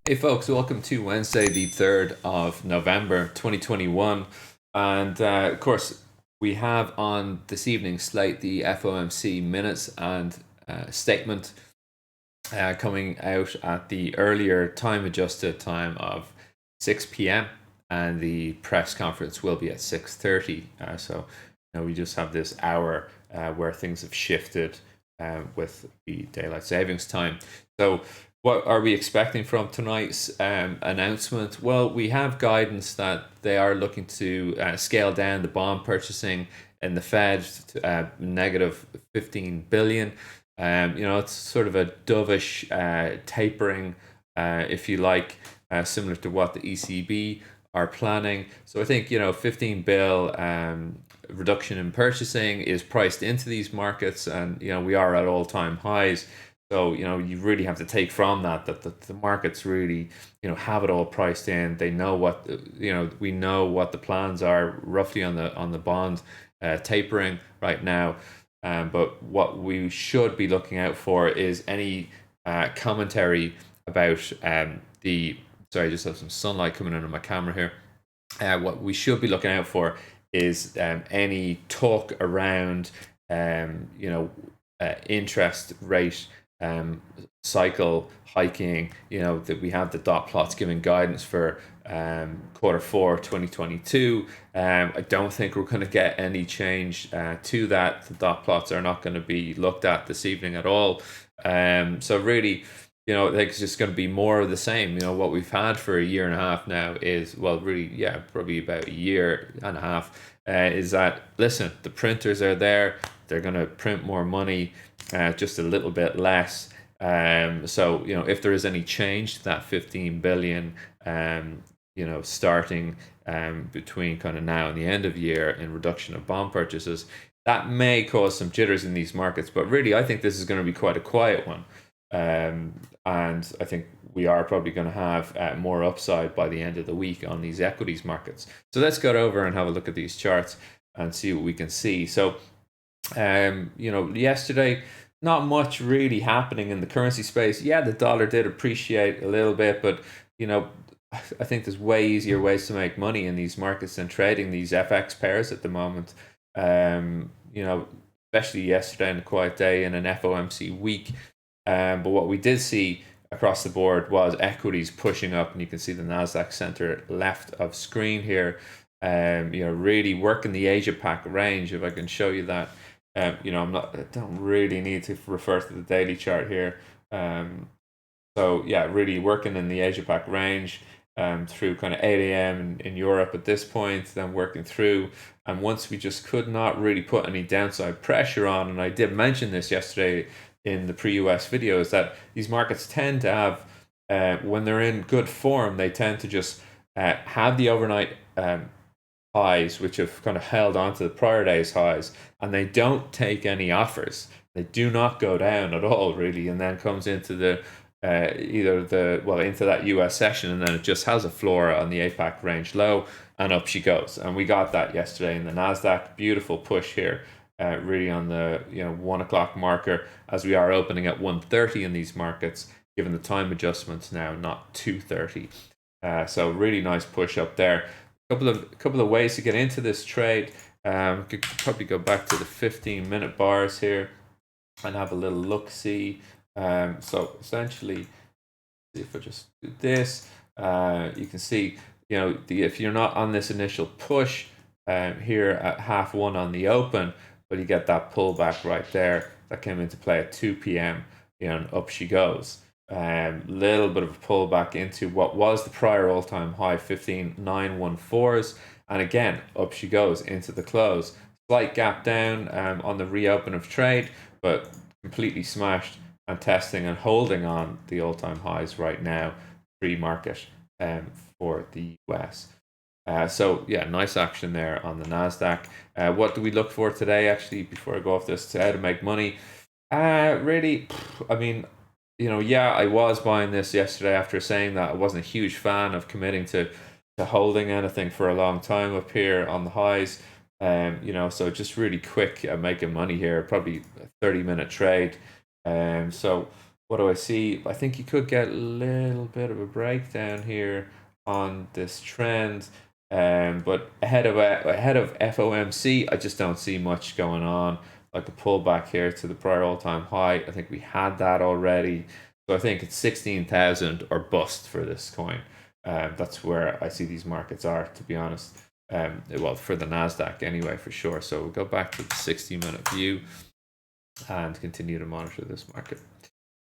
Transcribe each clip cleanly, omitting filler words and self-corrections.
Hey folks, welcome to Wednesday, the 3rd of November 2021. And of course, we have on this evening's slate the FOMC minutes and statement coming out at the earlier time adjusted time of 6 p.m. And the press conference will be at 6:30. We just have this hour where things have shifted with the daylight savings time. So what are we expecting from tonight's announcement? Well, we have guidance that they are looking to scale down the bond purchasing in the Fed to negative 15 billion. It's sort of a dovish tapering, if you like, similar to what the ECB are planning. So I think 15 bill reduction in purchasing is priced into these markets, and we are at all-time highs. So you really have to take from that the markets really have it all priced in. They know what we know what the plans are roughly on the bond tapering right now. But what we should be looking out for is any commentary about the. Sorry, I just have some sunlight coming in on my camera here. What we should be looking out for is any talk around interest rate cycle hiking. That we have the dot plots giving guidance for Q4 2022. I don't think we're going to get any change to that. The dot plots are not going to be looked at this evening at all. So really, I think it's just going to be more of the same. What we've had for a year and a half now is, well, really, yeah, probably about a year and a half, is that, listen, the printers are there. They're going to print more money, just a little bit less. So, if there is any change to that 15 billion, starting between kind of now and the end of the year in reduction of bond purchases, that may cause some jitters in these markets. But really, I think this is going to be quite a quiet one. And I think we are probably going to have more upside by the end of the week on these equities markets. So let's go over and have a look at these charts and see what we can see. So, yesterday, not much really happening in the currency space. Yeah, the dollar did appreciate a little bit, but I think there's way easier ways to make money in these markets than trading these FX pairs at the moment. Especially yesterday in a quiet day in an FOMC week. But what we did see across the board was equities pushing up, and you can see the Nasdaq center left of screen here. Really working the Asia Pac range. If I can show you that, I don't really need to refer to the daily chart here. So yeah, really working in the Asia Pac range through kind of 8 a.m. in Europe at this point, then working through. And once we just could not really put any downside pressure on, and I did mention this yesterday in the pre-US videos, that these markets tend to have, when they're in good form, they tend to just have the overnight highs, which have kind of held on to the prior day's highs, and they don't take any offers. They do not go down at all, really, and then comes into the into that US session, and then it just has a floor on the APAC range low, and up she goes. And we got that yesterday in the Nasdaq. Beautiful push here, really on the 1 o'clock marker, as we are opening at 1:30 in these markets, given the time adjustments now, not 2:30. So really nice push up there. Couple of ways to get into this trade. Could probably go back to the 15-minute bars here and have a little look see. So essentially, if I just do this, you can see if you're not on this initial push here at 1:30 on the open, but you get that pullback right there that came into play at 2 p.m. And up she goes. Little bit of a pullback into what was the prior all-time high, 15,914s, and again up she goes into the close. Slight gap down on the reopen of trade, but completely smashed and testing and holding on the all-time highs right now pre-market for the US. So yeah, nice action there on the Nasdaq. What do we look for today? Actually, before I go off this, to how to make money. Really, I mean, I was buying this yesterday after saying that I wasn't a huge fan of committing to holding anything for a long time up here on the highs. So just really quick making money here, probably a 30-minute trade. So what do I see? I think you could get a little bit of a breakdown here on this trend. But ahead of FOMC, I just don't see much going on. Like a pullback here to the prior all-time high. I think we had that already. So I think it's 16,000 or bust for this coin. That's where I see these markets are, to be honest. Well, for the Nasdaq anyway, for sure. So we'll go back to the 60-minute view and continue to monitor this market.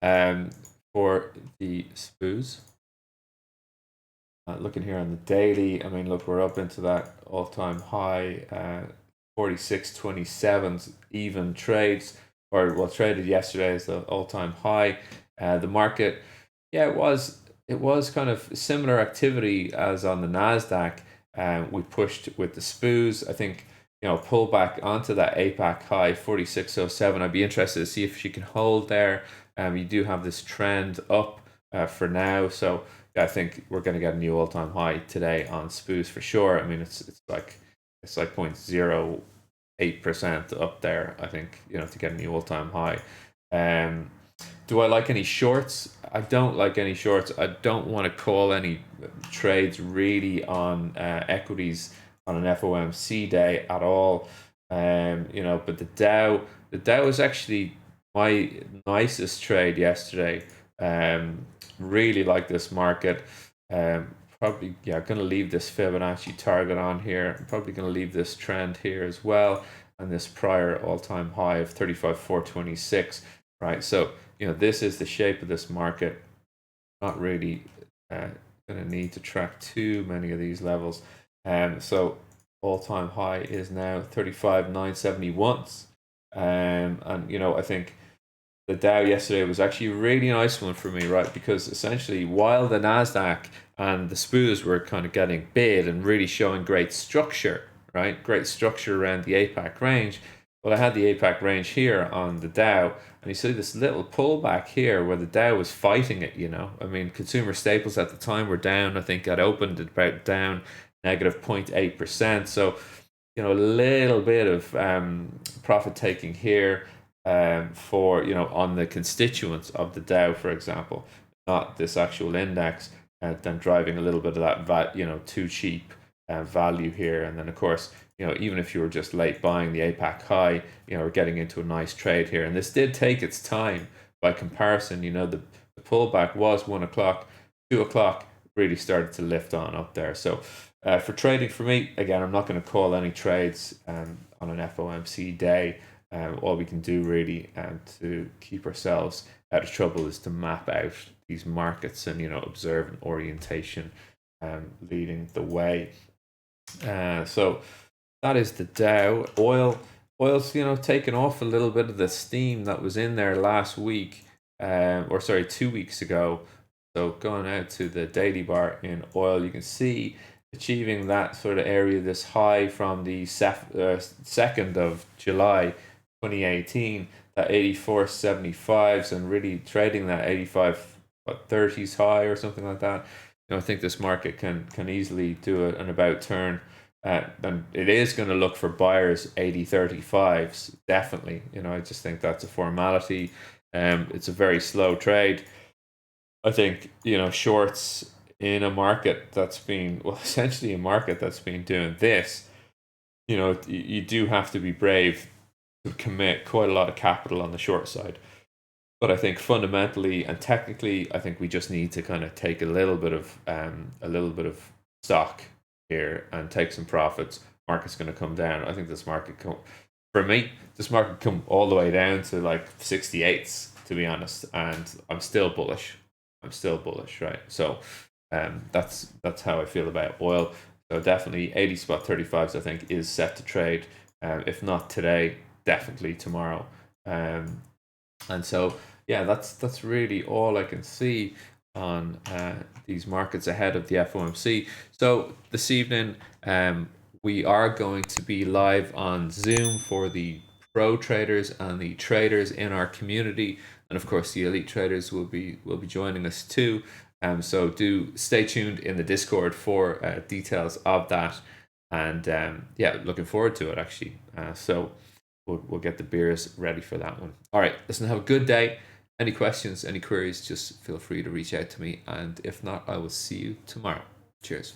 Um, for the SPOOs, looking here on the daily, I mean, look, we're up into that all-time high, 46.27 even trades, or well, traded yesterday as the all-time high. The market, yeah, it was kind of similar activity as on the Nasdaq. We pushed with the SPOOs. I think pull back onto that APAC high 46.07. I'd be interested to see if she can hold there. You do have this trend up for now, so I think we're going to get a new all-time high today on SPOOs for sure. I mean, it's like 0.08% up there. I think to get a new all-time high. Do I like any shorts? I don't like any shorts. I don't want to call any trades really on equities on an FOMC day at all. But the Dow was actually my nicest trade yesterday. Really like this market. Probably, yeah, going to leave this Fibonacci target on here. I'm probably going to leave this trend here as well, and this prior all-time high of 35,426. Right, so this is the shape of this market. Not really going to need to track too many of these levels. So all-time high is now 35,971. And I think the Dow yesterday was actually a really nice one for me, right? Because essentially, while the Nasdaq and the SPOOs were kind of getting bid and really showing great structure, right? Great structure around the APAC range. Well, I had the APAC range here on the Dow, and you see this little pullback here where the Dow was fighting it. I mean, consumer staples at the time were down. I think it opened at about down negative 0.8%. So, a little bit of profit taking here for on the constituents of the Dow, for example, not this actual index, then driving a little bit of that too cheap value here. And then of course even if you were just late buying the APAC high, we're getting into a nice trade here, and this did take its time. By comparison, the pullback was 1 o'clock, 2 o'clock really started to lift on up there. So for trading, for me, again, I'm not going to call any trades on an FOMC day. All we can do really to keep ourselves out of trouble is to map out these markets and observe an orientation leading the way. So that is the Dow. Oil's taken off a little bit of the steam that was in there last week, or sorry, 2 weeks ago. So going out to the daily bar in oil, you can see achieving that sort of area, this high from the 2nd of July 2018, that 84.75s, and really trading that 85.30s high or something like that. I think this market can easily do an about turn. And it is going to look for buyers 80.35s, definitely. I just think that's a formality. It's a very slow trade. I think shorts in a market that's been essentially a market that's been doing this. You do have to be brave to commit quite a lot of capital on the short side. But I think fundamentally and technically, I think we just need to kind of take a little bit of stock here and take some profits. Market's going to come down. I think this market come all the way down to like 68s, to be honest, and I'm still bullish. Right? So that's how I feel about oil. So definitely 80.35s I think is set to trade. If not today, definitely tomorrow. And so yeah, that's really all I can see on these markets ahead of the FOMC. So this evening, we are going to be live on Zoom for the pro traders and the traders in our community, and of course the elite traders will be joining us too. So do stay tuned in the Discord for details of that, and yeah, looking forward to it actually. So we'll get the beers ready for that one. All right, listen, have a good day. Any questions, any queries, just feel free to reach out to me. And if not, I will see you tomorrow. Cheers.